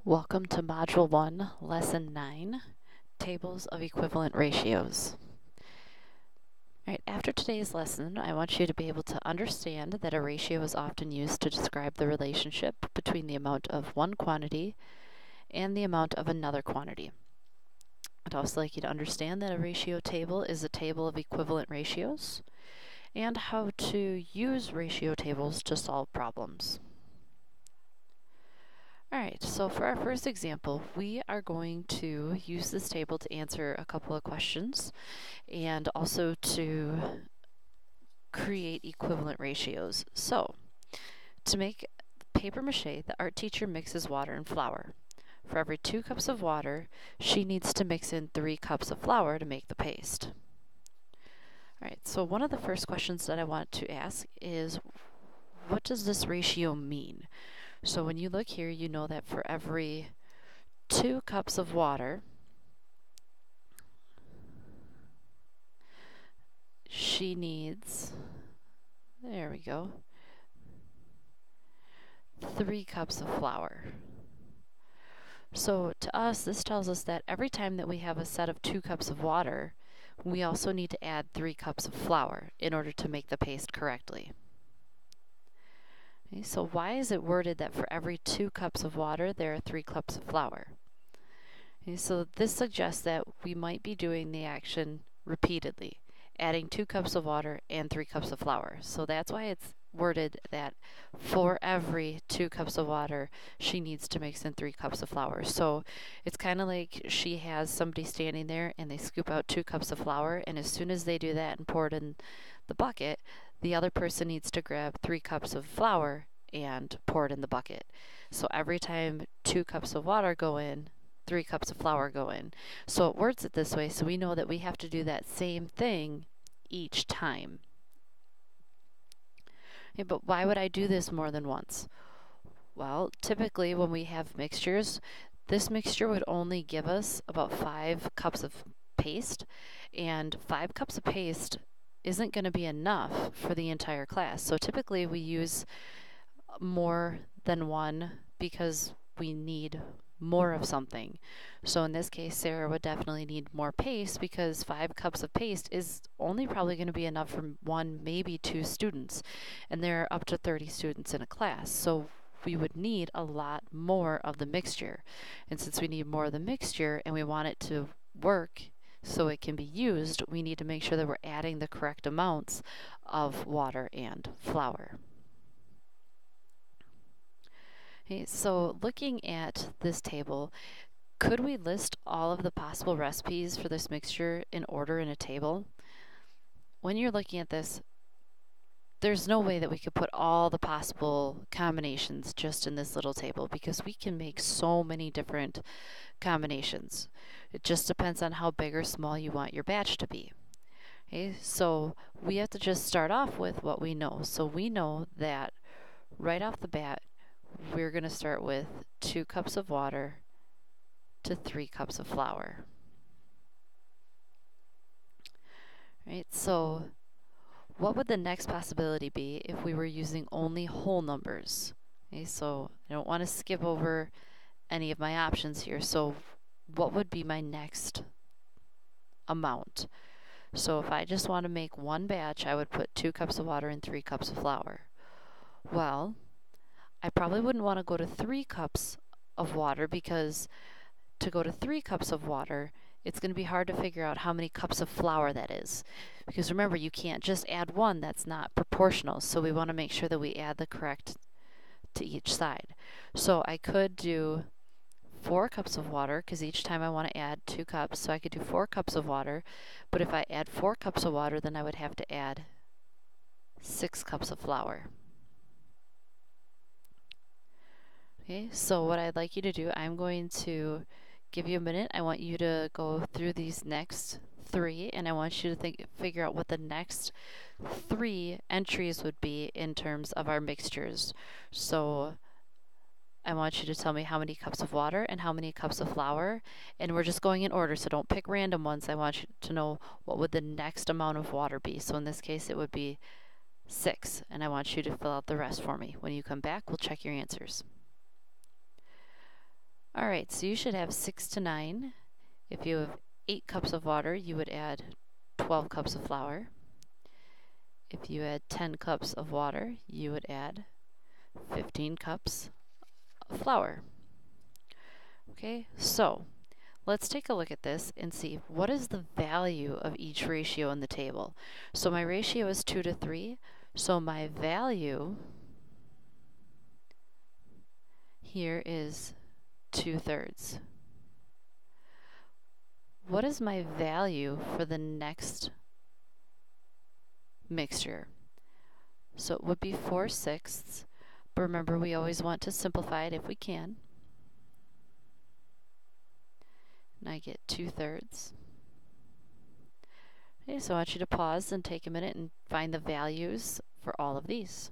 Welcome to Module 1, Lesson 9, Tables of Equivalent Ratios. Alright, after today's lesson, I want you to be able to understand that a ratio is often used to describe the relationship between the amount of one quantity and the amount of another quantity. I'd also like you to understand that a ratio table is a table of equivalent ratios and how to use ratio tables to solve problems. Alright, so for our first example, we are going to use this table to answer a couple of questions and also to create equivalent ratios. So, to make paper mache, the art teacher mixes water and flour. For every 2 cups of water, she needs to mix in 3 cups of flour to make the paste. Alright, so one of the first questions that I want to ask is, what does this ratio mean? So when you look here, you know that for every 2 cups of water, she needs, there we go, 3 cups of flour. So to us, this tells us that every time that we have a set of 2 cups of water, we also need to add 3 cups of flour in order to make the paste correctly. Okay, so why is it worded that for every 2 cups of water, there are 3 cups of flour? Okay, so this suggests that we might be doing the action repeatedly, adding 2 cups of water and 3 cups of flour. So that's why it's worded that for every 2 cups of water, she needs to mix in 3 cups of flour. So it's kind of like she has somebody standing there and they scoop out 2 cups of flour, and as soon as they do that and pour it in the bucket, the other person needs to grab 3 cups of flour and pour it in the bucket. So every time 2 cups of water go in, 3 cups of flour go in. So it words it this way, so we know that we have to do that same thing each time. Okay, but why would I do this more than once? Well, typically when we have mixtures, this mixture would only give us about 5 cups of paste, and 5 cups of paste isn't going to be enough for the entire class. So typically we use more than one because we need more of something. So in this case, Sarah would definitely need more paste because 5 cups of paste is only probably going to be enough for 1, maybe 2 students. And there are up to 30 students in a class. So we would need a lot more of the mixture. And since we need more of the mixture and we want it to work so it can be used, we need to make sure that we're adding the correct amounts of water and flour. Okay, so looking at this table, could we list all of the possible recipes for this mixture in order in a table? When you're looking at this, there's no way that we could put all the possible combinations just in this little table because we can make so many different combinations. It just depends on how big or small you want your batch to be. Okay, so we have to just start off with what we know. So we know that right off the bat, we're going to start with 2 cups of water to 3 cups of flour. Right, so what would the next possibility be if we were using only whole numbers? Okay, so I don't want to skip over any of my options here. So what would be my next amount? So if I just want to make one batch, I would put 2 cups of water and 3 cups of flour. Well, I probably wouldn't want to go to 3 cups of water because to go to 3 cups of water, it's going to be hard to figure out how many cups of flour that is. Because remember, you can't just add one, that's not proportional. So we want to make sure that we add the correct to each side. So I could do 4 cups of water because each time I want to add 2 cups. So I could do 4 cups of water. But if I add 4 cups of water, then I would have to add 6 cups of flour. Okay, so what I'd like you to do, I'm going to give you a minute. I want you to go through these next 3, and I want you to figure out what the next 3 entries would be in terms of our mixtures. So I want you to tell me how many cups of water and how many cups of flour, and we're just going in order, so don't pick random ones. I want you to know what would the next amount of water be. So in this case, it would be 6, and I want you to fill out the rest for me. When you come back, we'll check your answers. All right, so you should have 6 to 9. If you have 8 cups of water, you would add 12 cups of flour. If you had 10 cups of water, you would add 15 cups of flour. Okay, so let's take a look at this and see what is the value of each ratio in the table. So my ratio is 2 to 3, so my value here is 2/3. What is my value for the next mixture? So it would be 4/6, but remember we always want to simplify it if we can. And I get 2/3. Okay, so I want you to pause and take a minute and find the values for all of these.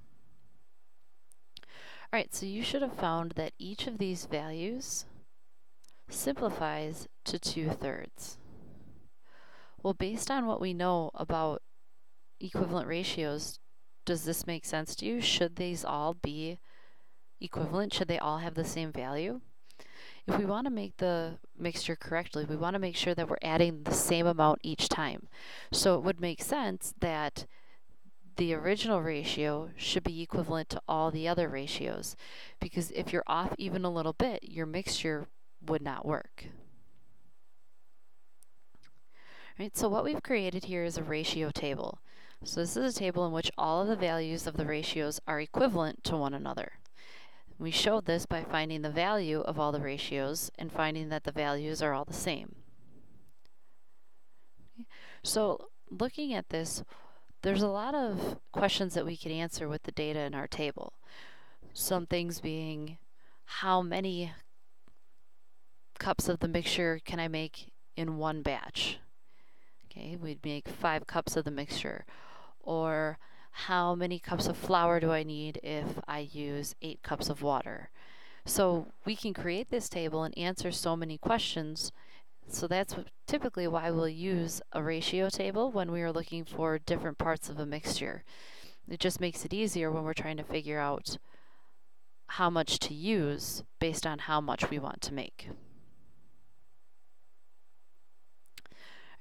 All right, so you should have found that each of these values simplifies to 2/3. Well, based on what we know about equivalent ratios, does this make sense to you? Should these all be equivalent? Should they all have the same value? If we want to make the mixture correctly, we want to make sure that we're adding the same amount each time. So it would make sense that the original ratio should be equivalent to all the other ratios, because if you're off even a little bit, your mixture would not work. Right, so what we've created here is a ratio table. So this is a table in which all of the values of the ratios are equivalent to one another. We showed this by finding the value of all the ratios and finding that the values are all the same. Okay. So looking at this, there's a lot of questions that we can answer with the data in our table. Some things being, how many cups of the mixture can I make in one batch? Okay, we'd make 5 cups of the mixture. Or how many cups of flour do I need if I use 8 cups of water? So we can create this table and answer so many questions. So that's typically why we'll use a ratio table when we are looking for different parts of a mixture. It just makes it easier when we're trying to figure out how much to use based on how much we want to make.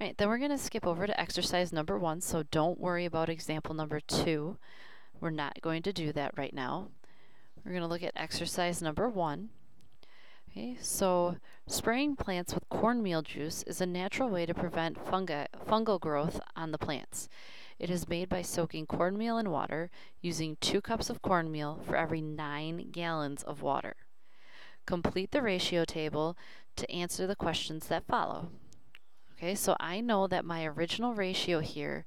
All right, then we're going to skip over to exercise number 1, so don't worry about example number 2. We're not going to do that right now. We're going to look at exercise number 1. Okay, so spraying plants with cornmeal juice is a natural way to prevent fungal growth on the plants. It is made by soaking cornmeal in water, using 2 cups of cornmeal for every 9 gallons of water. Complete the ratio table to answer the questions that follow. Okay, so I know that my original ratio here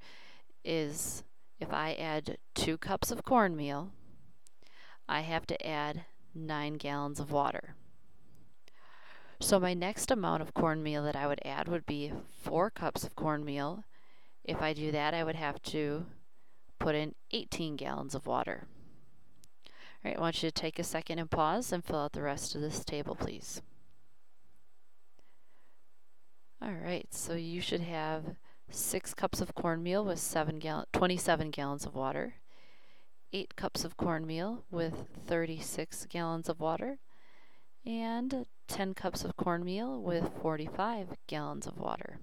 is, if I add 2 cups of cornmeal, I have to add 9 gallons of water. So my next amount of cornmeal that I would add would be 4 cups of cornmeal. If I do that, I would have to put in 18 gallons of water. All right, I want you to take a second and pause and fill out the rest of this table, please. All right, so you should have 6 cups of cornmeal with 27 gallons of water, 8 cups of cornmeal with 36 gallons of water, and 10 cups of cornmeal with 45 gallons of water.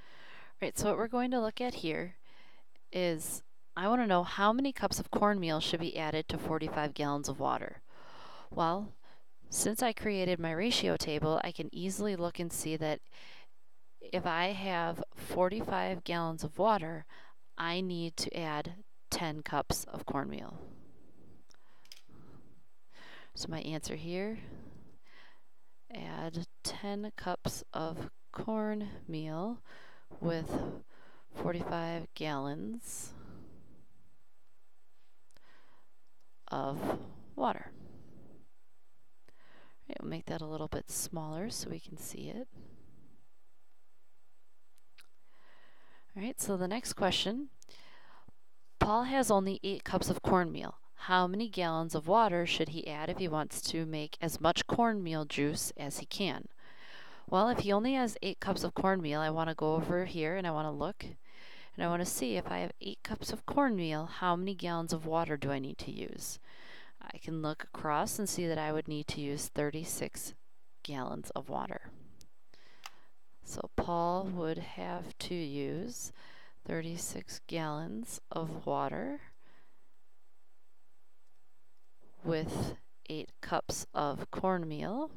All right, so what we're going to look at here is, I want to know how many cups of cornmeal should be added to 45 gallons of water. Well, since I created my ratio table, I can easily look and see that if I have 45 gallons of water, I need to add 10 cups of cornmeal. So my answer here, add 10 cups of cornmeal with 45 gallons of water. Right, we'll make that a little bit smaller so we can see it. All right, so the next question, Paul has only 8 cups of cornmeal. How many gallons of water should he add if he wants to make as much cornmeal juice as he can? Well, if he only has 8 cups of cornmeal, I want to go over here and I want to look and I want to see if I have 8 cups of cornmeal, how many gallons of water do I need to use? I can look across and see that I would need to use 36 gallons of water. So Paul would have to use 36 gallons of water with 8 cups of cornmeal.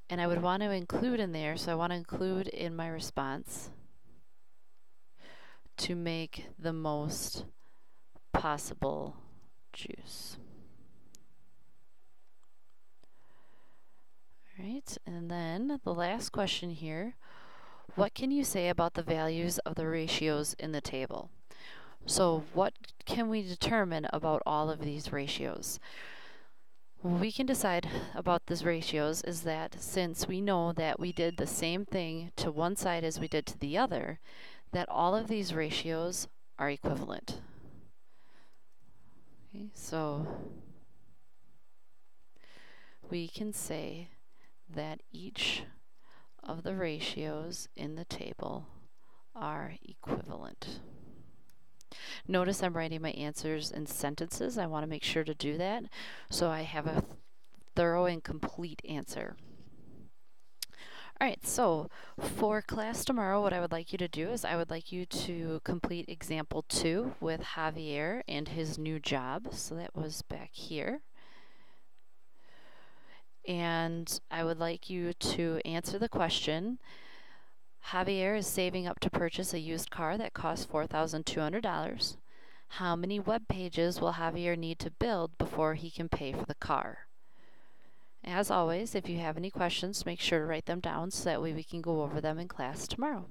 And I would want to include in there, so I want to include in my response to make the most possible juice. All right, and then the last question here, what can you say about the values of the ratios in the table? So what can we determine about all of these ratios? What we can decide about these ratios is that since we know that we did the same thing to one side as we did to the other, that all of these ratios are equivalent. Okay, so we can say that each of the ratios in the table are equivalent. Notice I'm writing my answers in sentences. I want to make sure to do that so I have a thorough and complete answer. Alright, so for class tomorrow, what I would like you to do is I would like you to complete example 2 with Javier and his new job. So that was back here. And I would like you to answer the question. Javier is saving up to purchase a used car that costs $4,200. How many web pages will Javier need to build before he can pay for the car? As always, if you have any questions, make sure to write them down so that way we can go over them in class tomorrow.